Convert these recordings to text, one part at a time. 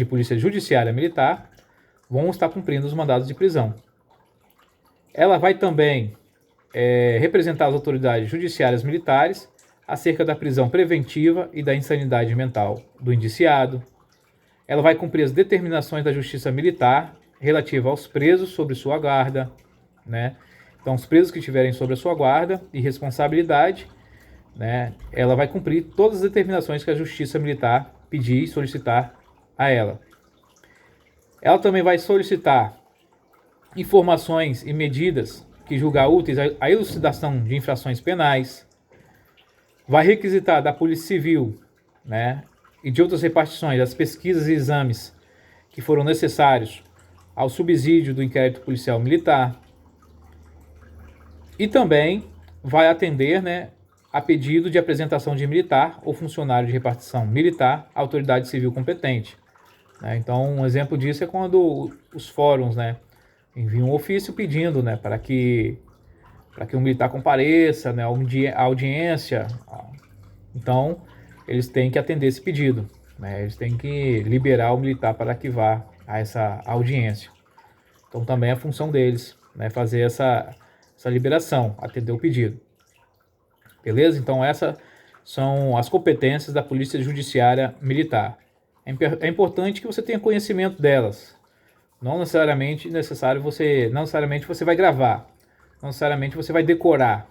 de polícia judiciária militar vão estar cumprindo os mandados de prisão. Ela vai também representar as autoridades judiciárias militares acerca da prisão preventiva e da insanidade mental do indiciado. Ela vai cumprir as determinações da Justiça Militar relativa aos presos sob sua guarda, né? Então, os presos que estiverem sob a sua guarda e responsabilidade, né, ela vai cumprir todas as determinações que a Justiça Militar pedir e solicitar a ela. Ela também vai solicitar informações e medidas que julgar úteis à elucidação de infrações penais, vai requisitar da Polícia Civil, né, e de outras repartições as pesquisas e exames que foram necessários ao subsídio do inquérito policial militar, e também vai atender, né, a pedido de apresentação de militar ou funcionário de repartição militar à autoridade civil competente. Né? Então, um exemplo disso é quando os fóruns, né, enviam um ofício pedindo, né, para que um militar compareça, né, à audiência. Então, eles têm que atender esse pedido. Né? Eles têm que liberar o militar para que vá a essa audiência. Então, também é a função deles, né, fazer essa liberação, atender o pedido. Beleza? Então, essas são as competências da Polícia Judiciária Militar. É importante que você tenha conhecimento delas. Não necessariamente você vai gravar, não necessariamente você vai decorar,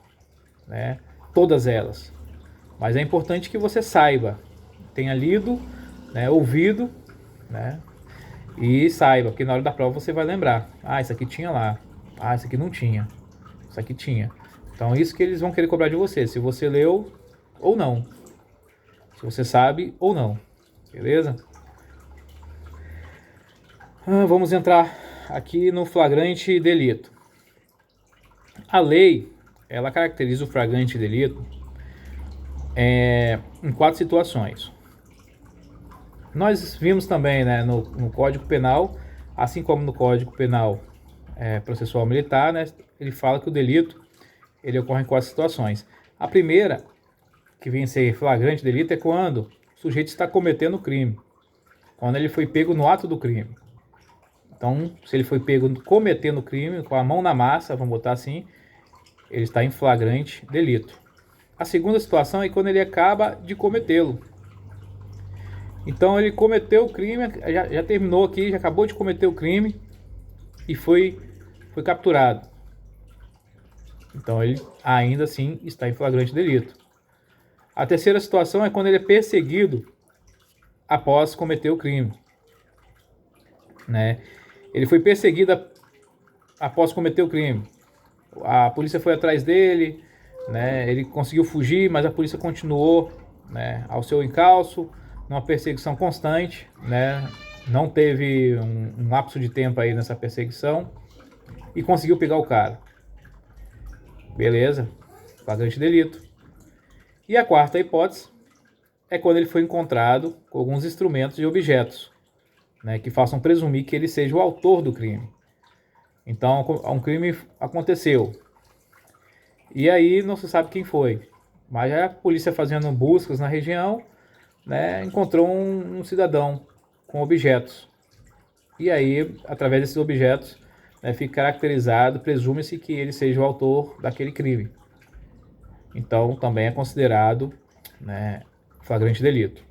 né, todas elas. Mas é importante que você saiba, tenha lido, né, ouvido, né, e saiba, porque na hora da prova você vai lembrar. Ah, isso aqui tinha lá. Ah, isso aqui não tinha. Isso aqui tinha. Então, isso que eles vão querer cobrar de você. Se você leu ou não. Se você sabe ou não. Beleza? Vamos entrar aqui no flagrante delito. A lei, ela caracteriza o flagrante delito em 4 situações. Nós vimos também, né, no Código Penal, assim como no Código Penal Processual Militar, né, ele fala que o delito ele ocorre em 4 situações. A primeira, que vem a ser flagrante delito, é quando o sujeito está cometendo o crime. Quando ele foi pego no ato do crime. Então, se ele foi pego cometendo o crime, com a mão na massa, vamos botar assim, ele está em flagrante delito. A segunda situação é quando ele acaba de cometê-lo. Então, ele cometeu o crime, já terminou aqui, já acabou de cometer o crime e foi capturado. Então, ele ainda assim está em flagrante delito. A terceira situação é quando ele é perseguido após cometer o crime. Né? Ele foi perseguido após cometer o crime. A polícia foi atrás dele, né? Ele conseguiu fugir, mas a polícia continuou, né, ao seu encalço, numa perseguição constante, né? Não teve um lapso de tempo aí nessa perseguição e conseguiu pegar o cara. Beleza, flagrante delito. E a quarta hipótese é quando ele foi encontrado com alguns instrumentos e objetos, né, que façam presumir que ele seja o autor do crime. Então, um crime aconteceu. E aí não se sabe quem foi. Mas a polícia fazendo buscas na região, né, encontrou um cidadão com objetos. E aí, através desses objetos, né, fica caracterizado, presume-se que ele seja o autor daquele crime. Então, também é considerado, né, flagrante delito.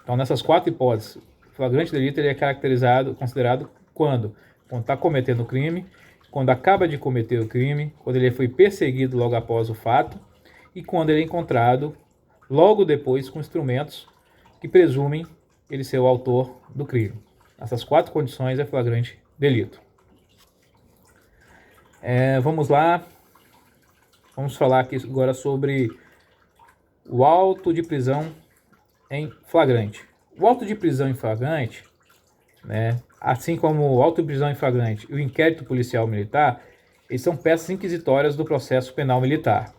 Então, nessas 4 hipóteses, flagrante delito ele é considerado quando está cometendo o crime, quando acaba de cometer o crime, quando ele foi perseguido logo após o fato e quando ele é encontrado logo depois com instrumentos que presumem ele ser o autor do crime. Essas 4 condições é flagrante delito. Vamos lá. Vamos falar aqui agora sobre o auto de prisão em flagrante. O auto de prisão em flagrante, né, assim como o auto de prisão em flagrante e o inquérito policial militar, eles são peças inquisitórias do processo penal militar.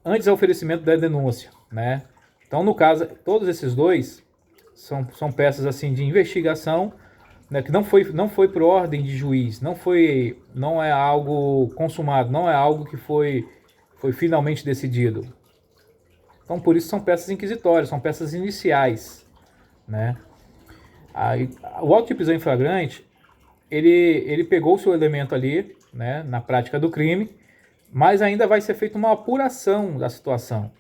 Antes do oferecimento da denúncia, né? Então, no caso, todos esses dois são peças assim de investigação, né, que não foi por ordem de juiz, não é algo consumado, não é algo que foi finalmente decidido. Então, por isso são peças inquisitórias, são peças iniciais, né? Aí, o auto de prisão em flagrante, ele pegou o seu elemento ali, né, na prática do crime, mas ainda vai ser feita uma apuração da situação,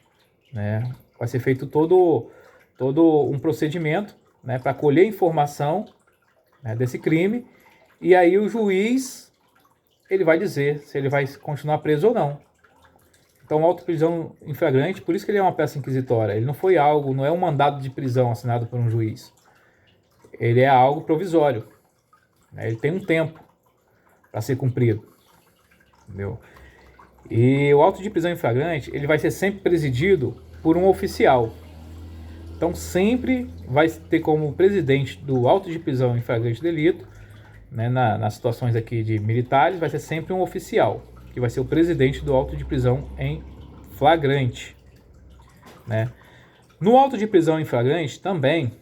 né? Vai ser feito todo um procedimento, né, para colher informação, né, desse crime, e aí o juiz ele vai dizer se ele vai continuar preso ou não. Então, auto de prisão em flagrante, por isso que ele é uma peça inquisitória. Ele não foi algo, não é um mandado de prisão assinado por um juiz. Ele é algo provisório, né? Ele tem um tempo para ser cumprido, entendeu? E o auto de prisão em flagrante, ele vai ser sempre presidido por um oficial. Então, sempre vai ter como presidente do auto de prisão em flagrante delito, né, nas situações aqui de militares, vai ser sempre um oficial, que vai ser o presidente do auto de prisão em flagrante, né? No auto de prisão em flagrante também,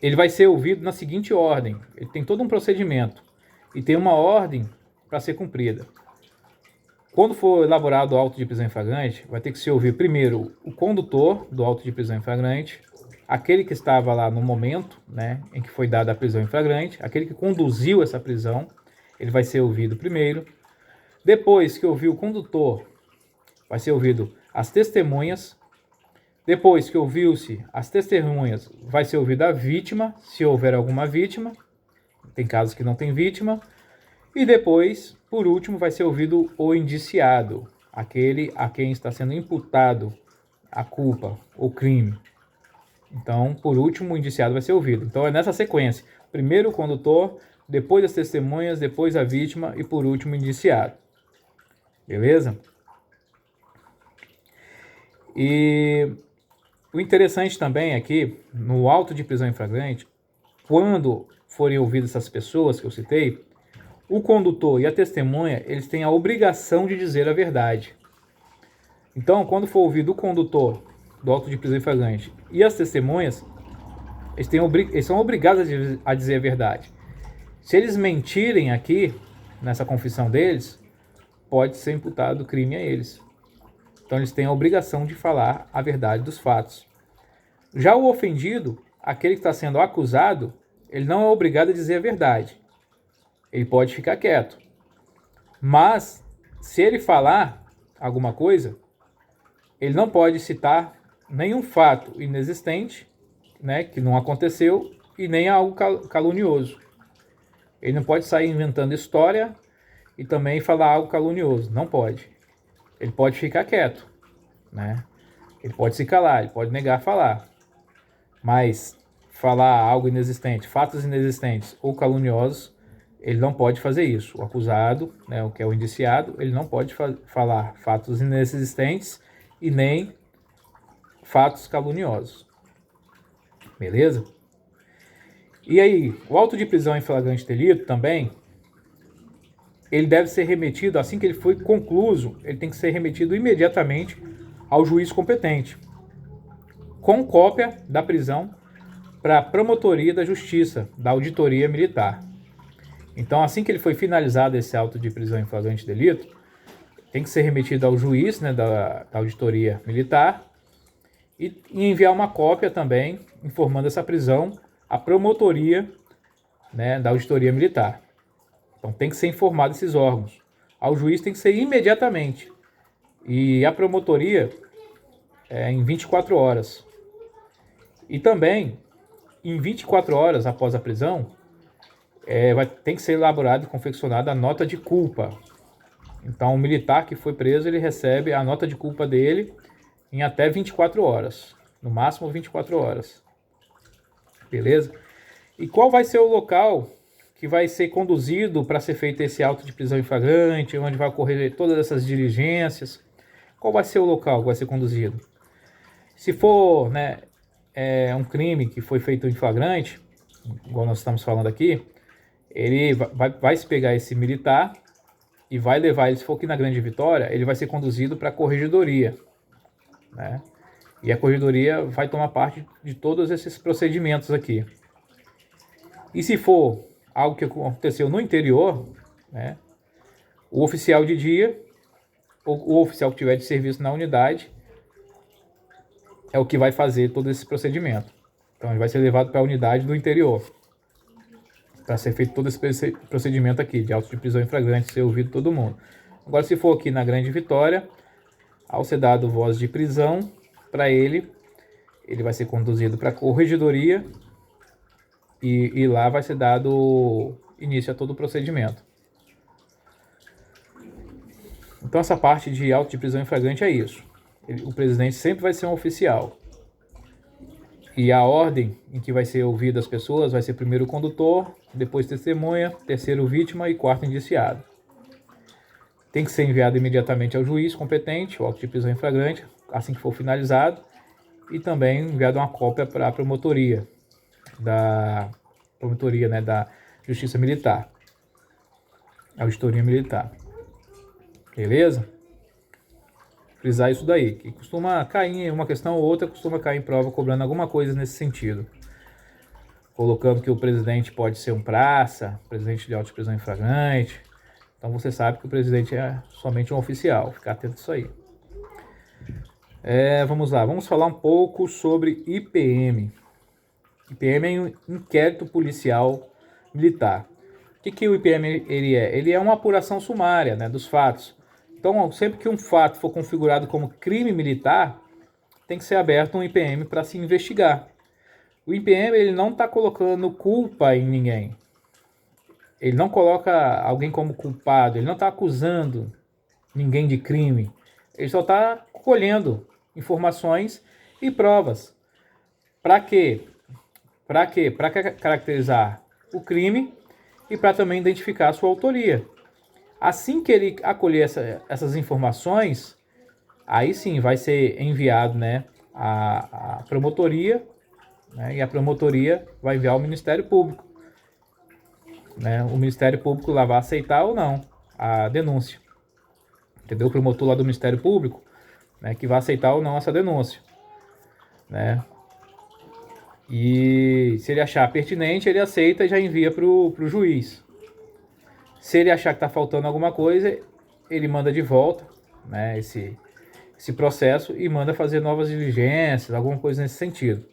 ele vai ser ouvido na seguinte ordem. Ele tem todo um procedimento e tem uma ordem para ser cumprida. Quando for elaborado o auto de prisão em flagrante, vai ter que se ouvir primeiro o condutor do auto de prisão em flagrante, aquele que estava lá no momento, né, em que foi dada a prisão em flagrante, aquele que conduziu essa prisão, ele vai ser ouvido primeiro. Depois que ouvir o condutor, vai ser ouvido as testemunhas. Depois que ouviu-se as testemunhas, vai ser ouvida a vítima, se houver alguma vítima. Tem casos que não tem vítima. E depois, por último, vai ser ouvido o indiciado, aquele a quem está sendo imputado a culpa, o crime. Então, por último, o indiciado vai ser ouvido. Então, é nessa sequência. Primeiro o condutor, depois as testemunhas, depois a vítima e, por último, o indiciado. Beleza? E o interessante também aqui, no auto de prisão em flagrante, quando forem ouvidas essas pessoas que eu citei, o condutor e a testemunha, eles têm a obrigação de dizer a verdade. Então, quando for ouvido o condutor do auto de prisão em flagrante e as testemunhas, eles são obrigados a dizer a verdade. Se eles mentirem aqui, nessa confissão deles, pode ser imputado crime a eles. Então, eles têm a obrigação de falar a verdade dos fatos. Já o ofendido, aquele que está sendo acusado, ele não é obrigado a dizer a verdade. Ele pode ficar quieto. Mas, se ele falar alguma coisa, ele não pode citar nenhum fato inexistente, né, que não aconteceu, e nem algo calunioso. Ele não pode sair inventando história e também falar algo calunioso. Não pode. Ele pode ficar quieto, né? Ele pode se calar, ele pode negar a falar. Mas falar algo inexistente, fatos inexistentes ou caluniosos, ele não pode fazer isso. O acusado, né, o que é o indiciado, ele não pode falar fatos inexistentes e nem fatos caluniosos. Beleza? E aí, o auto de prisão em flagrante delito também, ele deve ser remetido, assim que ele foi concluído, ele tem que ser remetido imediatamente ao juiz competente, com cópia da prisão para a Promotoria da Justiça, da Auditoria Militar. Então, assim que ele foi finalizado esse auto de prisão em flagrante delito, tem que ser remetido ao juiz, né, da Auditoria Militar e enviar uma cópia também informando essa prisão à Promotoria, né, da Auditoria Militar. Então, tem que ser informado esses órgãos. Ao juiz tem que ser imediatamente. E a promotoria em 24 horas. E também, em 24 horas após a prisão, tem que ser elaborada e confeccionada a nota de culpa. Então, o militar que foi preso, ele recebe a nota de culpa dele em até 24 horas. No máximo, 24 horas. Beleza? E qual vai ser o local que vai ser conduzido para ser feito esse auto de prisão em flagrante, onde vai ocorrer todas essas diligências? Qual vai ser o local que vai ser conduzido? Se for, né, um crime que foi feito em flagrante, igual nós estamos falando aqui, ele vai se pegar esse militar e vai levar ele, se for aqui na Grande Vitória, ele vai ser conduzido para a corregedoria, né? E a corregedoria vai tomar parte de todos esses procedimentos aqui. E se for algo que aconteceu no interior, né, o oficial de dia, ou o oficial que tiver de serviço na unidade, é o que vai fazer todo esse procedimento. Então ele vai ser levado para a unidade do interior, para ser feito todo esse procedimento aqui, de auto de prisão em flagrante, ser ouvido todo mundo. Agora, se for aqui na Grande Vitória, ao ser dado voz de prisão para ele vai ser conduzido para a corregedoria e lá vai ser dado início a todo o procedimento. Então essa parte de auto de prisão em flagrante é isso. O presidente sempre vai ser um oficial. E a ordem em que vai ser ouvida as pessoas vai ser primeiro o condutor, depois testemunha, terceiro vítima e quarto indiciado. Tem que ser enviado imediatamente ao juiz competente, o auto de prisão em flagrante, assim que for finalizado, e também enviado uma cópia para a promotoria, da Justiça Militar, Auditoria Militar. Beleza? Frisar isso daí, que costuma cair em uma questão ou outra, costuma cair em prova cobrando alguma coisa nesse sentido. Colocando que o presidente pode ser um praça, presidente de auto de prisão em flagrante. Então você sabe que o presidente é somente um oficial, ficar atento a isso aí. Vamos lá, vamos falar um pouco sobre IPM. IPM é um inquérito policial militar. O que o IPM ele é? Ele é uma apuração sumária, né, dos fatos. Então, sempre que um fato for configurado como crime militar, tem que ser aberto um IPM para se investigar. O IPM ele não está colocando culpa em ninguém. Ele não coloca alguém como culpado, ele não está acusando ninguém de crime. Ele só está colhendo informações e provas. Para quê? Para quê? Para caracterizar o crime e para também identificar a sua autoria. Assim que ele acolher essas informações, aí sim vai ser enviado, né, a promotoria, né, e a promotoria vai enviar ao Ministério Público. Né, o Ministério Público lá vai aceitar ou não a denúncia. Entendeu? O promotor lá do Ministério Público, né, que vai aceitar ou não essa denúncia. Né? E se ele achar pertinente, ele aceita e já envia para o juiz. Se ele achar que está faltando alguma coisa, ele manda de volta, né, esse processo e manda fazer novas diligências, alguma coisa nesse sentido.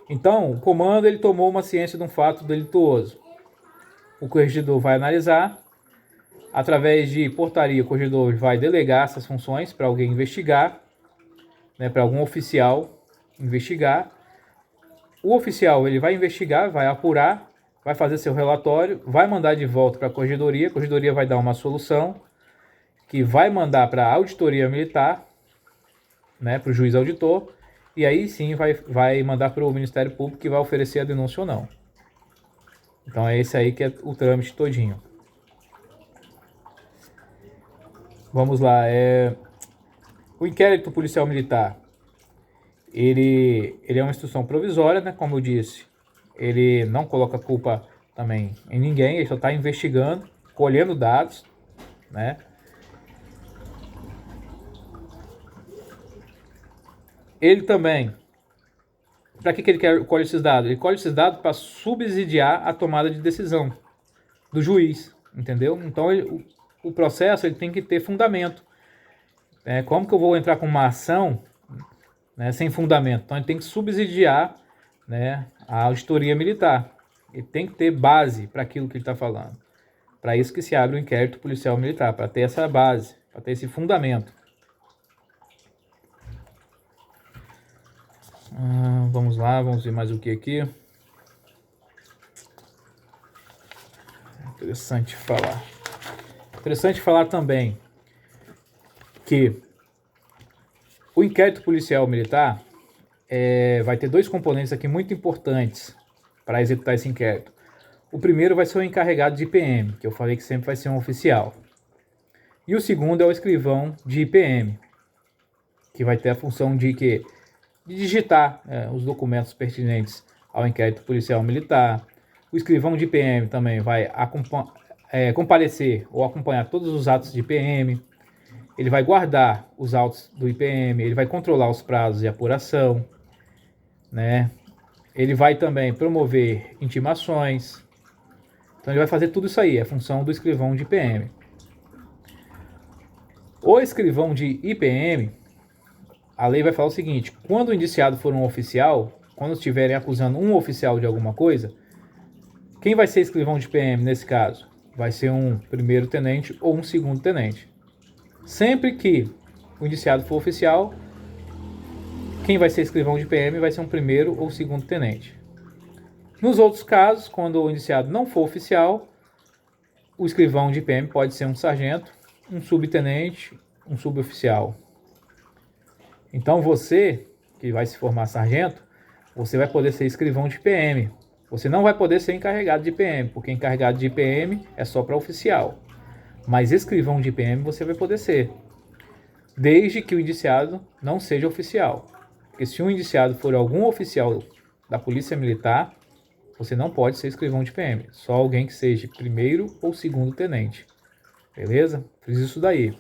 Então, o comando ele tomou uma ciência de um fato delituoso. O corregedor vai analisar, através de portaria, o corregedor vai delegar essas funções para alguém investigar, né, para algum oficial investigar. O oficial ele vai investigar, vai apurar, vai fazer seu relatório, vai mandar de volta para a corregedoria vai dar uma solução, que vai mandar para a auditoria militar, né, para o juiz auditor, e aí sim vai mandar para o Ministério Público que vai oferecer a denúncia ou não. Então é esse aí que é o trâmite todinho. Vamos lá, o inquérito policial militar, ele é uma instrução provisória, né, como eu disse, ele não coloca culpa também em ninguém, ele só está investigando, colhendo dados, né? Ele também, para que ele colhe esses dados? Ele colhe esses dados para subsidiar a tomada de decisão do juiz, entendeu? Então o processo ele tem que ter fundamento. Como que eu vou entrar com uma ação, né, sem fundamento? Então ele tem que subsidiar, né, a auditoria militar. Ele tem que ter base para aquilo que ele está falando. Para isso que se abre o inquérito policial militar, para ter essa base, para ter esse fundamento. Vamos lá, vamos ver mais o que aqui. Interessante falar. Interessante falar também que o inquérito policial militar vai ter dois componentes aqui muito importantes para executar esse inquérito. O primeiro vai ser o encarregado de IPM, que eu falei que sempre vai ser um oficial. E o segundo é o escrivão de IPM, que vai ter a função de digitar os documentos pertinentes ao inquérito policial militar. O escrivão de IPM também vai comparecer ou acompanhar todos os atos de IPM. Ele vai guardar os autos do IPM, ele vai controlar os prazos de apuração, né? Ele vai também promover intimações. Então ele vai fazer tudo isso aí, é a função do escrivão de IPM. O escrivão de IPM, a lei vai falar o seguinte: quando o indiciado for um oficial, quando estiverem acusando um oficial de alguma coisa, quem vai ser escrivão de PM nesse caso? Vai ser um primeiro tenente ou um segundo tenente. Sempre que o indiciado for oficial, quem vai ser escrivão de PM vai ser um primeiro ou segundo tenente. Nos outros casos, quando o indiciado não for oficial, o escrivão de PM pode ser um sargento, um subtenente, um suboficial. Então você, que vai se formar sargento, você vai poder ser escrivão de PM. Você não vai poder ser encarregado de PM, porque encarregado de PM é só para oficial. Mas escrivão de PM você vai poder ser, desde que o indiciado não seja oficial. Porque se um indiciado for algum oficial da Polícia Militar, você não pode ser escrivão de PM. Só alguém que seja primeiro ou segundo tenente. Beleza? Fiz isso daí.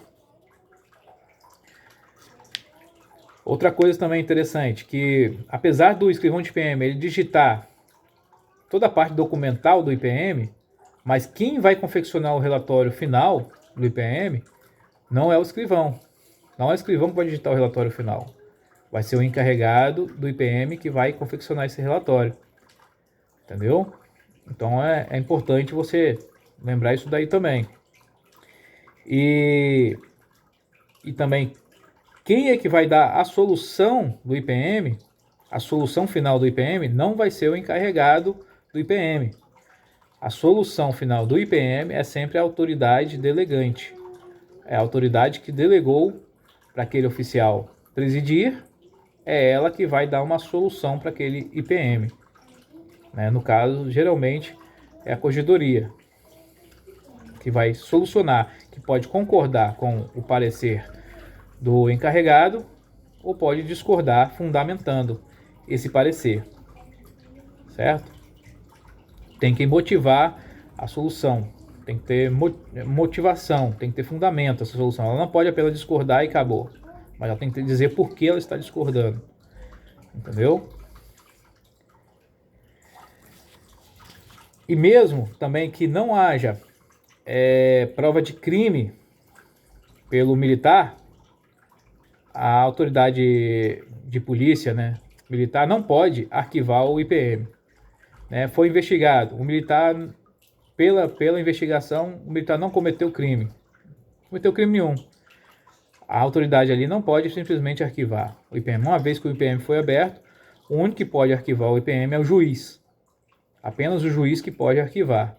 Outra coisa também interessante, que apesar do escrivão de PM ele digitar toda a parte documental do IPM, mas quem vai confeccionar o relatório final do IPM não é o escrivão. Não é o escrivão que vai digitar o relatório final. Vai ser o encarregado do IPM que vai confeccionar esse relatório. Entendeu? Então é importante você lembrar isso daí também. E também, quem é que vai dar a solução do IPM, a solução final do IPM, não vai ser o encarregado do IPM. A solução final do IPM é sempre a autoridade delegante. É a autoridade que delegou para aquele oficial presidir, é ela que vai dar uma solução para aquele IPM. No caso, geralmente, é a corregedoria que vai solucionar, que pode concordar com o parecer do encarregado ou pode discordar, fundamentando esse parecer. Certo? Tem que motivar a solução, tem que ter motivação, tem que ter fundamento essa solução. Ela não pode apenas discordar e acabou, mas ela tem que dizer por que ela está discordando. Entendeu? E mesmo também que não haja prova de crime pelo militar, a autoridade de polícia, militar, não pode arquivar o IPM. Foi investigado, o militar, pela investigação, o militar não cometeu crime. Não cometeu crime nenhum. A autoridade ali não pode simplesmente arquivar o IPM. Uma vez que o IPM foi aberto, o único que pode arquivar o IPM é o juiz. Apenas o juiz que pode arquivar.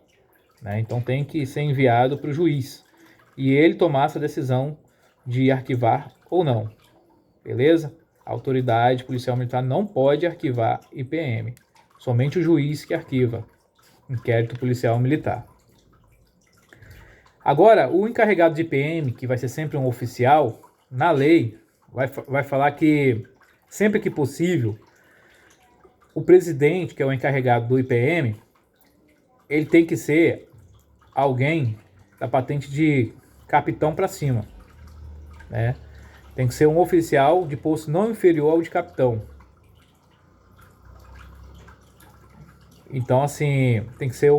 Então tem que ser enviado para o juiz e ele tomar essa decisão de arquivar ou não. Beleza? A autoridade policial militar não pode arquivar IPM. Somente o juiz que arquiva inquérito policial militar. Agora, o encarregado de IPM, que vai ser sempre um oficial, na lei vai falar que sempre que possível, o presidente, que é o encarregado do IPM, ele tem que ser alguém da patente de capitão para cima. Tem que ser um oficial de posto não inferior ao de capitão. Então, assim, tem que ser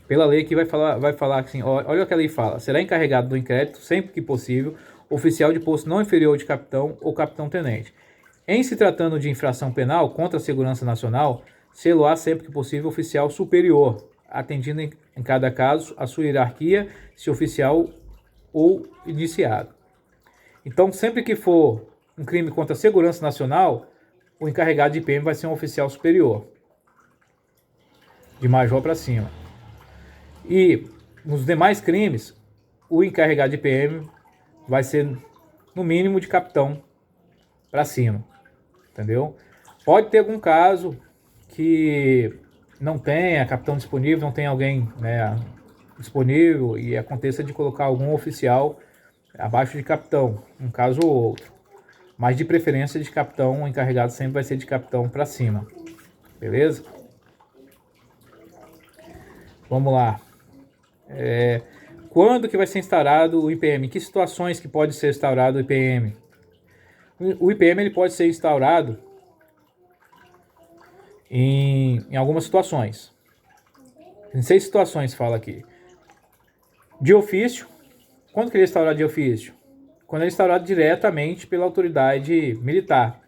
pela lei que vai falar assim, olha o que a lei fala: será encarregado do inquérito, sempre que possível, oficial de posto não inferior ao de capitão ou capitão-tenente. Em se tratando de infração penal contra a segurança nacional, ser-lo-á sempre que possível oficial superior, atendendo em cada caso a sua hierarquia, se oficial ou indiciado. Então, sempre que for um crime contra a segurança nacional, o encarregado de IPM vai ser um oficial superior, de major para cima. E nos demais crimes, o encarregado de IPM vai ser no mínimo de capitão para cima. Entendeu? Pode ter algum caso que não tenha capitão disponível, não tem alguém disponível e aconteça de colocar algum oficial abaixo de capitão, um caso ou outro. Mas de preferência de capitão, o encarregado sempre vai ser de capitão para cima. Beleza? Vamos lá. Quando que vai ser instaurado o IPM? Em que situações que pode ser instaurado o IPM? O IPM ele pode ser instaurado em algumas situações. Em 6 situações fala aqui. De ofício. Quando que ele é instaurado de ofício? quando ele é instaurado diretamente pela autoridade militar,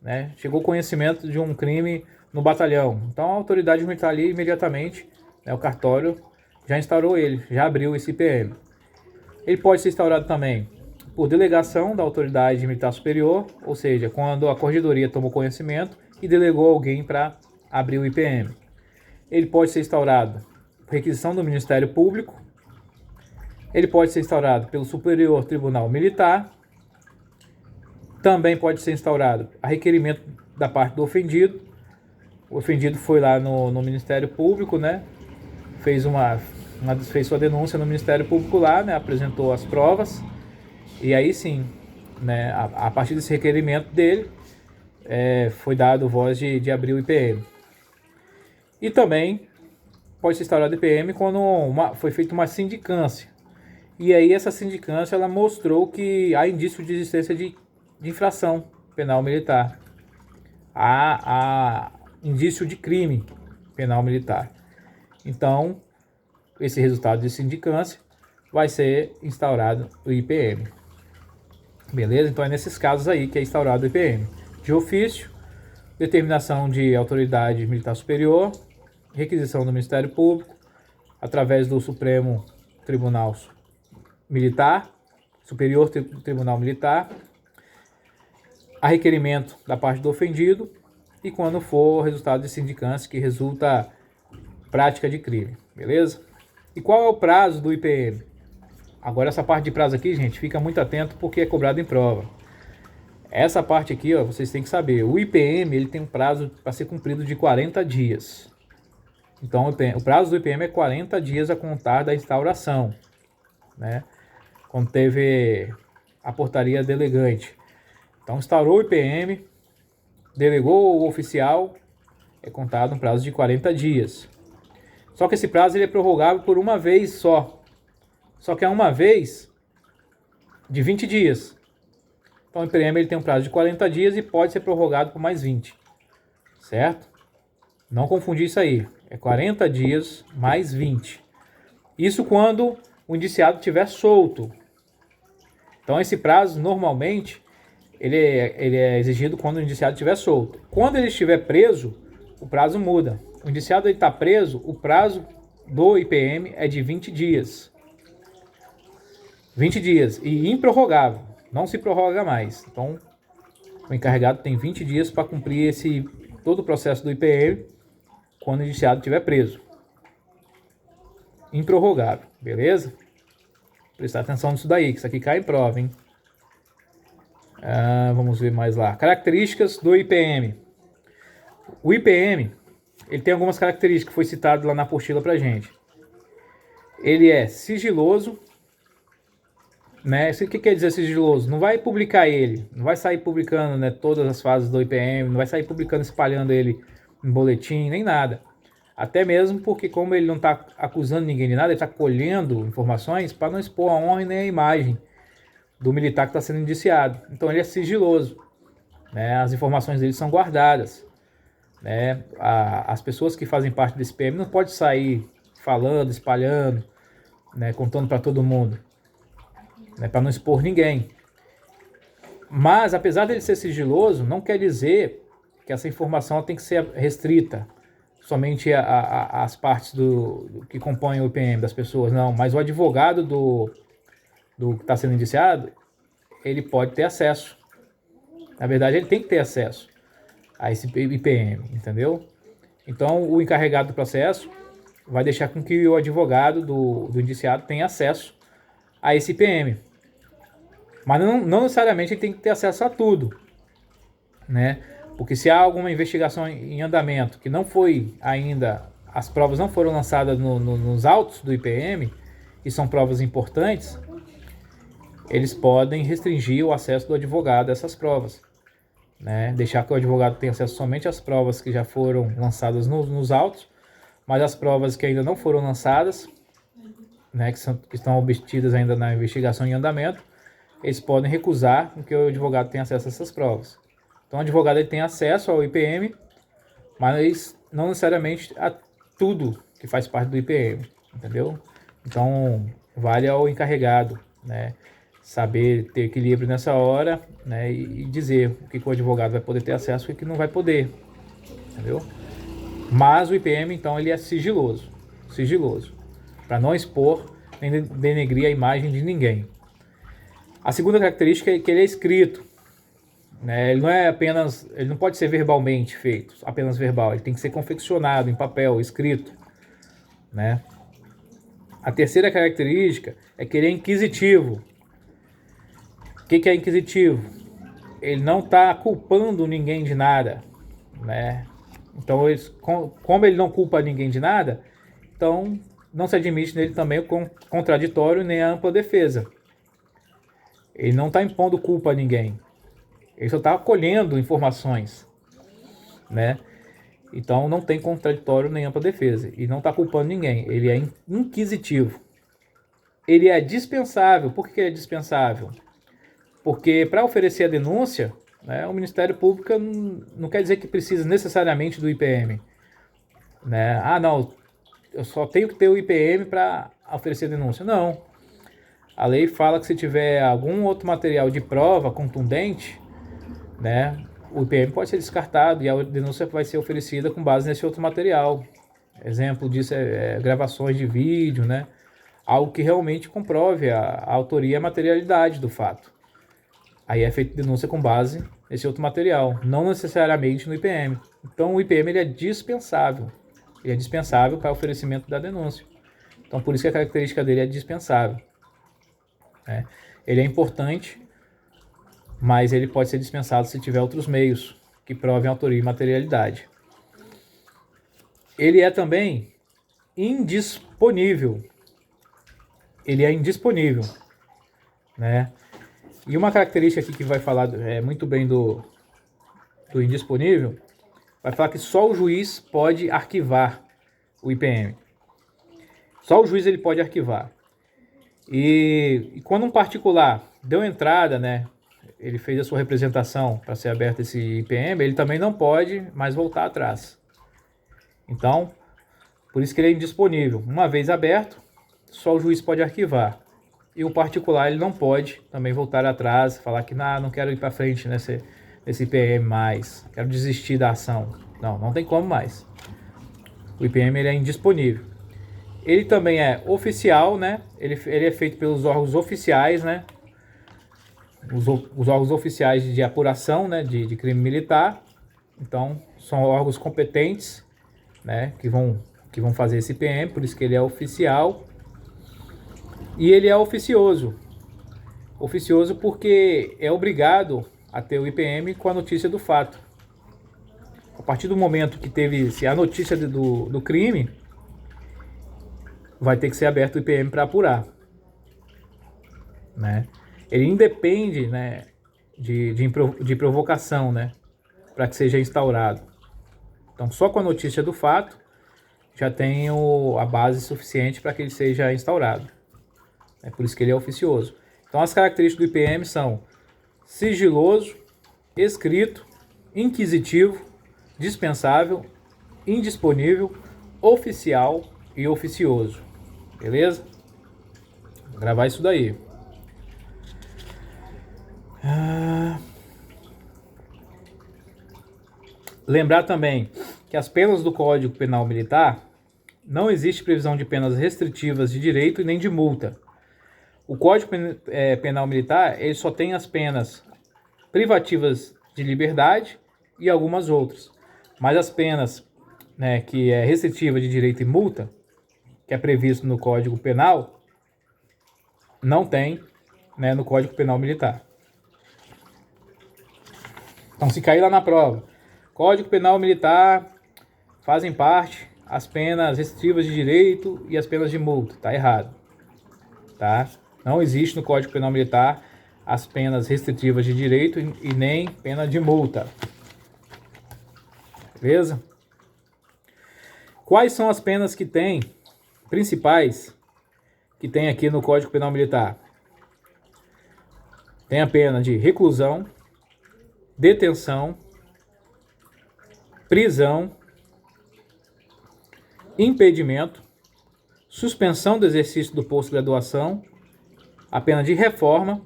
né? Chegou conhecimento de um crime no batalhão, então a autoridade militar ali imediatamente, né, o cartório já instaurou ele, já abriu esse IPM. Ele pode ser instaurado também por delegação da autoridade militar superior, ou seja, quando a corregedoria tomou conhecimento e delegou alguém para abrir o IPM. Ele pode ser instaurado por requisição do Ministério Público. Ele pode ser instaurado pelo Superior Tribunal Militar. Também pode ser instaurado a requerimento da parte do ofendido. O ofendido foi lá no Ministério Público, né? Fez sua denúncia no Ministério Público lá, né? Apresentou as provas. E aí sim, né? A partir desse requerimento dele, foi dado voz de abrir o IPM. E também pode ser instaurado o IPM quando foi feita uma sindicância. E aí essa sindicância ela mostrou que há indício de existência de infração penal militar. Há indício de crime penal militar. Então, esse resultado de sindicância vai ser instaurado o IPM. Beleza? Então é nesses casos aí que é instaurado o IPM. De ofício, determinação de autoridade militar superior, requisição do Ministério Público, através do Supremo Tribunal Militar, Superior Tribunal Militar, a requerimento da parte do ofendido e quando for resultado de sindicância que resulta prática de crime, beleza? E qual é o prazo do IPM? Agora essa parte de prazo aqui, gente, fica muito atento porque é cobrado em prova. Essa parte aqui, ó, vocês têm que saber, o IPM ele tem um prazo para ser cumprido de 40 dias. Então o prazo do IPM é 40 dias a contar da instauração, né? Quando teve a portaria delegante. Então instaurou o IPM, delegou o oficial, é contado um prazo de 40 dias. Só que esse prazo ele é prorrogável por uma vez só. Só que é uma vez de 20 dias. Então o IPM ele tem um prazo de 40 dias e pode ser prorrogado por mais 20. Certo? Não confundir isso aí. É 40 dias mais 20. Isso quando o indiciado estiver solto. Então esse prazo normalmente ele é exigido quando o indiciado estiver solto. Quando ele estiver preso, o prazo muda. O indiciado está preso, o prazo do IPM é de 20 dias. 20 dias e improrrogável. Não se prorroga mais. Então o encarregado tem 20 dias para cumprir todo o processo do IPM quando o indiciado estiver preso. Improrrogável, beleza? Prestar atenção nisso daí, que isso aqui cai em prova, hein? Vamos ver mais lá. Características do IPM. O IPM, ele tem algumas características que foi citado lá na apostila pra gente. Ele é sigiloso, né? O que quer dizer sigiloso? Não vai publicar ele, não vai sair publicando, né, todas as fases do IPM, não vai sair publicando, espalhando ele em boletim, nem nada. Até mesmo porque como ele não está acusando ninguém de nada, ele está colhendo informações para não expor a honra e nem a imagem do militar que está sendo indiciado. Então ele é sigiloso, né? As informações dele são guardadas, né? As pessoas que fazem parte desse PM não podem sair falando, espalhando, né, contando para todo mundo, né, para não expor ninguém. Mas apesar dele ser sigiloso, não quer dizer que essa informação tem que ser restrita somente as partes que compõem o IPM das pessoas, não. Mas o advogado do que está sendo indiciado, ele pode ter acesso. Na verdade, ele tem que ter acesso a esse IPM, entendeu? Então, o encarregado do processo vai deixar com que o advogado do indiciado tenha acesso a esse IPM. Mas não necessariamente ele tem que ter acesso a tudo, né? Porque se há alguma investigação em andamento que não foi ainda, as provas não foram lançadas nos autos do IPM, e são provas importantes, eles podem restringir o acesso do advogado a essas provas, né? Deixar que o advogado tenha acesso somente às provas que já foram lançadas nos autos, mas as provas que ainda não foram lançadas, né, que estão obtidas ainda na investigação em andamento, eles podem recusar que o advogado tenha acesso a essas provas. Então o advogado ele tem acesso ao IPM, mas não necessariamente a tudo que faz parte do IPM, entendeu? Então vale ao encarregado, né, saber ter equilíbrio nessa hora, né, e dizer o que o advogado vai poder ter acesso e o que não vai poder, entendeu? Mas o IPM, então, ele é sigiloso, para não expor nem denegrir a imagem de ninguém. A segunda característica é que ele é escrito, né? Ele não pode ser verbalmente feito, apenas verbal, ele tem que ser confeccionado em papel, escrito, né? A terceira característica é que ele é inquisitivo. O que é inquisitivo? Ele não está culpando ninguém de nada, né? Então, como ele não culpa ninguém de nada, então não se admite nele também o contraditório nem a ampla defesa. Ele não está impondo culpa a ninguém. Ele só está acolhendo informações, né? Então não tem contraditório nem ampla defesa. E não está culpando ninguém. Ele é inquisitivo. Ele é dispensável. Por que ele é dispensável? Porque para oferecer a denúncia, né, o Ministério Público não quer dizer que precisa necessariamente do IPM. Né? Ah, não, eu só tenho que ter o IPM para oferecer a denúncia. Não. A lei fala que se tiver algum outro material de prova contundente, né, o IPM pode ser descartado e a denúncia vai ser oferecida com base nesse outro material. Exemplo disso é gravações de vídeo, né, algo que realmente comprove a autoria e a materialidade do fato. Aí é feita denúncia com base nesse outro material, não necessariamente no IPM. Então o IPM ele é dispensável. Ele é dispensável para o oferecimento da denúncia. Então por isso que a característica dele é dispensável. Ele é importante, mas ele pode ser dispensado se tiver outros meios que provem autoria e materialidade. Ele é também indisponível. Ele é indisponível, né? E uma característica aqui que vai falar muito bem do indisponível, vai falar que só o juiz pode arquivar o IPM. Só o juiz ele pode arquivar. E quando um particular deu entrada, né, ele fez a sua representação para ser aberto esse IPM, ele também não pode mais voltar atrás. Então, por isso que ele é indisponível. Uma vez aberto, só o juiz pode arquivar. E o particular ele não pode também voltar atrás, falar que não quero ir para frente nesse IPM mais, quero desistir da ação. Não tem como mais. O IPM ele é indisponível. Ele também é oficial, né? Ele é feito pelos órgãos oficiais, né? Os órgãos oficiais de apuração, né? De crime militar. Então, são órgãos competentes, né? Que vão fazer esse IPM, por isso que ele é oficial. E ele é oficioso. Oficioso porque é obrigado a ter o IPM com a notícia do fato. A partir do momento que teve a notícia do crime, vai ter que ser aberto o IPM para apurar, né? Ele independe, né, de provocação, né, para que seja instaurado. Então, só com a notícia do fato já tem a base suficiente para que ele seja instaurado. É por isso que ele é oficioso. Então, as características do IPM são sigiloso, escrito, inquisitivo, dispensável, indisponível, oficial e oficioso. Beleza? Vou gravar isso daí. Lembrar também que as penas do Código Penal Militar não existe previsão de penas restritivas de direito e nem de multa. O Código Penal Militar ele só tem as penas privativas de liberdade e algumas outras. Mas as penas, né, que é restritiva de direito e multa, que é previsto no Código Penal, não tem, né, no Código Penal Militar. Então, se cair lá na prova, Código Penal Militar fazem parte as penas restritivas de direito e as penas de multa. Tá errado. Tá? Não existe no Código Penal Militar as penas restritivas de direito e nem pena de multa. Beleza? Quais são as penas que tem, principais, que tem aqui no Código Penal Militar? Tem a pena de reclusão, detenção, prisão, impedimento, suspensão do exercício do posto de graduação, a pena de reforma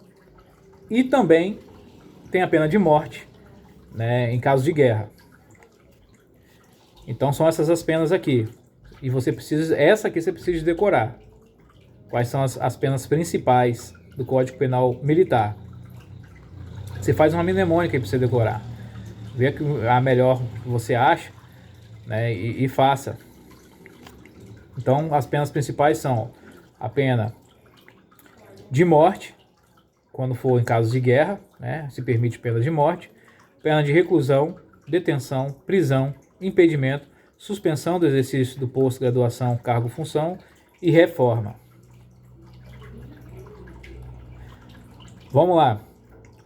E também tem a pena de morte, né, em caso de guerra. Então são essas as penas aqui. E você precisa, essa aqui você precisa decorar. Quais são as penas principais do Código Penal Militar. Você faz uma mnemônica aí para você decorar. Vê a melhor que você acha, né, e faça. Então as penas principais são a pena de morte, quando for em casos de guerra, né, se permite pena de morte, pena de reclusão, detenção, prisão, impedimento, suspensão do exercício do posto, graduação, cargo, função e reforma. Vamos lá.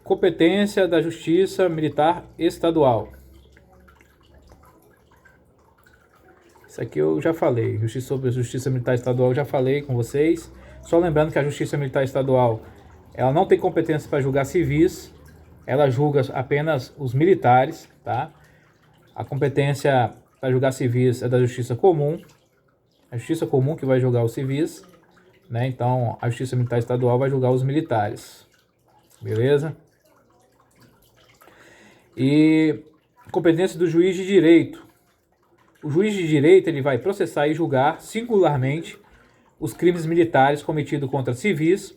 Competência da Justiça Militar Estadual. Isso aqui eu já falei. Sobre a Justiça Militar Estadual eu já falei com vocês. Só lembrando que a Justiça Militar Estadual, ela não tem competência para julgar civis, ela julga apenas os militares, tá? A competência para julgar civis é da Justiça Comum, a Justiça Comum que vai julgar os civis, né? Então a Justiça Militar Estadual vai julgar os militares, beleza? E competência do juiz de direito. O juiz de direito ele vai processar e julgar singularmente os crimes militares cometidos contra civis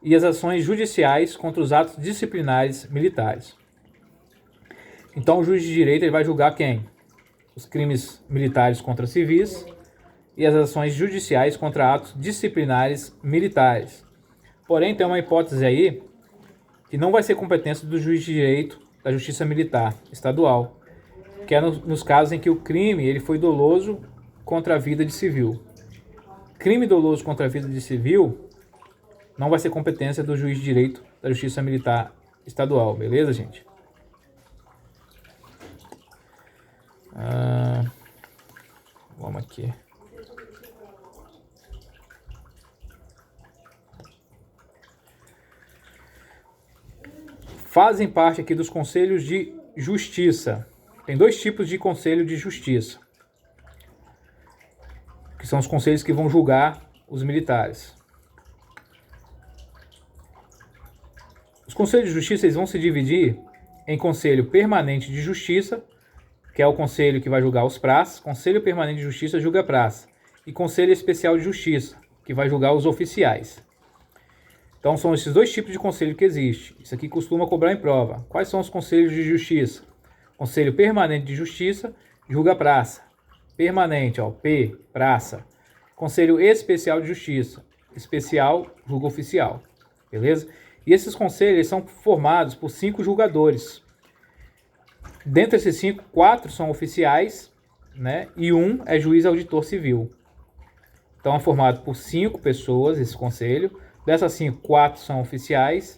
e as ações judiciais contra os atos disciplinares militares. Então o juiz de direito ele vai julgar quem? Os crimes militares contra civis e as ações judiciais contra atos disciplinares militares. Porém, tem uma hipótese aí que não vai ser competência do juiz de direito da Justiça Militar Estadual, que é nos casos em que o crime ele foi doloso contra a vida de civil. Crime doloso contra a vida de civil não vai ser competência do juiz de direito da Justiça Militar Estadual, beleza, gente? Vamos aqui. Fazem parte aqui dos conselhos de justiça. Tem dois tipos de conselho de justiça, que são os conselhos que vão julgar os militares. Os conselhos de justiça eles vão se dividir em conselho permanente de justiça, que é o conselho que vai julgar os praças, conselho permanente de justiça julga praça, e conselho especial de justiça, que vai julgar os oficiais. Então são esses dois tipos de conselho que existem. Isso aqui costuma cobrar em prova. Quais são os conselhos de justiça? Conselho permanente de justiça julga praça. Permanente, ó, P, praça. Conselho especial de justiça. Especial julga oficial. Beleza? E esses conselhos são formados por 5 julgadores. Dentre esses 5, 4 são oficiais, né? E 1 é juiz auditor civil. Então é formado por 5 pessoas esse conselho. Dessas 5, 4 são oficiais